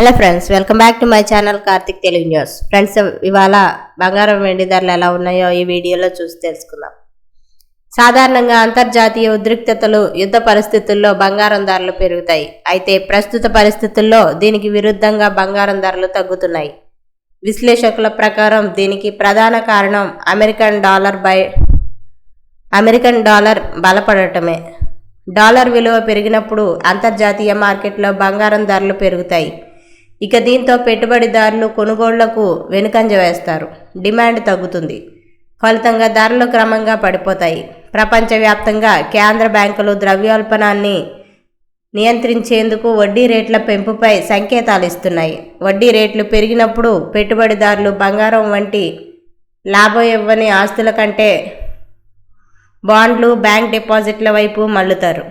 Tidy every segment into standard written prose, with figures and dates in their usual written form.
Hello friends, welcome back to my channel Karthik Telugu news. Friends, ఇవాళ బంగారం వెండి ధరలు ఎలా ఉన్నాయో ఈ వీడియోలో చూసి తెలుసుకుందాం. సాధారణంగా అంతర్జాతీయ ఉద్రిక్తతలు, యుద్ధ పరిస్థితుల్లో బంగారం ధరలు పెరుగుతాయి. అయితే ప్రస్తుత పరిస్థితుల్లో దీనికి విరుద్ధంగా బంగారం ధరలు తగ్గుతున్నాయి. విశ్లేషకుల ప్రకారం దీనికి ప్రధాన కారణం అమెరికన్ డాలర్ బలపడటమే. డాలర్ విలువ పెరిగినప్పుడు అంతర్జాతీయ మార్కెట్లో బంగారం ధరలు పెరుగుతాయి. ఇక దీంతో పెట్టుబడిదారులు కొనుగోళ్లకు వెనుకంజ వేస్తారు. డిమాండ్ తగ్గుతుంది. ఫలితంగా ధరలు క్రమంగా పడిపోతాయి. ప్రపంచవ్యాప్తంగా కేంద్ర బ్యాంకులు ద్రవ్యోల్బణాన్ని నియంత్రించేందుకు వడ్డీ రేట్ల పెంపుపై సంకేతాలు ఇస్తున్నాయి. వడ్డీ రేట్లు పెరిగినప్పుడు పెట్టుబడిదారులు బంగారం వంటి లాభం ఇవ్వని ఆస్తుల కంటే బాండ్లు, బ్యాంక్ డిపాజిట్ల వైపు మళ్లుతారు.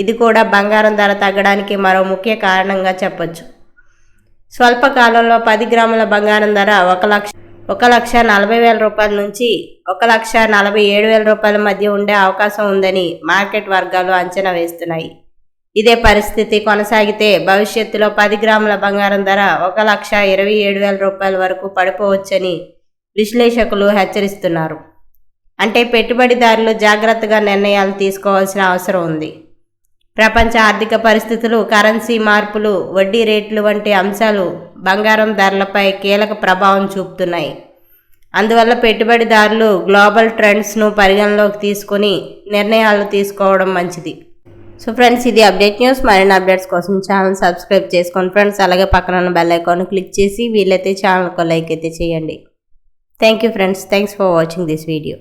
ఇది కూడా బంగారం ధర తగ్గడానికి మరో ముఖ్య కారణంగా చెప్పొచ్చు. స్వల్ప కాలంలో 10 గ్రాముల బంగారం ధర 1,40,000 రూపాయల నుంచి 1,47,000 రూపాయల మధ్య ఉండే అవకాశం ఉందని మార్కెట్ వర్గాలు అంచనా వేస్తున్నాయి. ఇదే పరిస్థితి కొనసాగితే భవిష్యత్తులో 10 గ్రాముల బంగారం ధర 1,27,000 రూపాయల వరకు పడిపోవచ్చని విశ్లేషకులు హెచ్చరిస్తున్నారు. అంటే పెట్టుబడిదారులు జాగ్రత్తగా నిర్ణయాలు తీసుకోవాల్సిన అవసరం ఉంది. ప్రపంచ ఆర్థిక పరిస్థితులు, కరెన్సీ మార్పులు, వడ్డీ రేట్లు వంటి అంశాలు బంగారం ధరలపై కీలక ప్రభావం చూపుతున్నాయి. అందువల్ల పెట్టుబడిదారులు గ్లోబల్ ట్రెండ్స్ను పరిగణలోకి తీసుకొని నిర్ణయాలు తీసుకోవడం మంచిది. సో ఫ్రెండ్స్, ఇది అప్డేట్ న్యూస్. మరిన్ని అప్డేట్స్ కోసం ఛానల్ సబ్స్క్రైబ్ చేసుకోండి ఫ్రెండ్స్. అలాగే పక్కన ఉన్న బెల్ ఐకాన్ క్లిక్ చేసి వీలైతే ఛానల్కు లైక్ అయితే చేయండి. Thank you friends. Thanks for watching this video.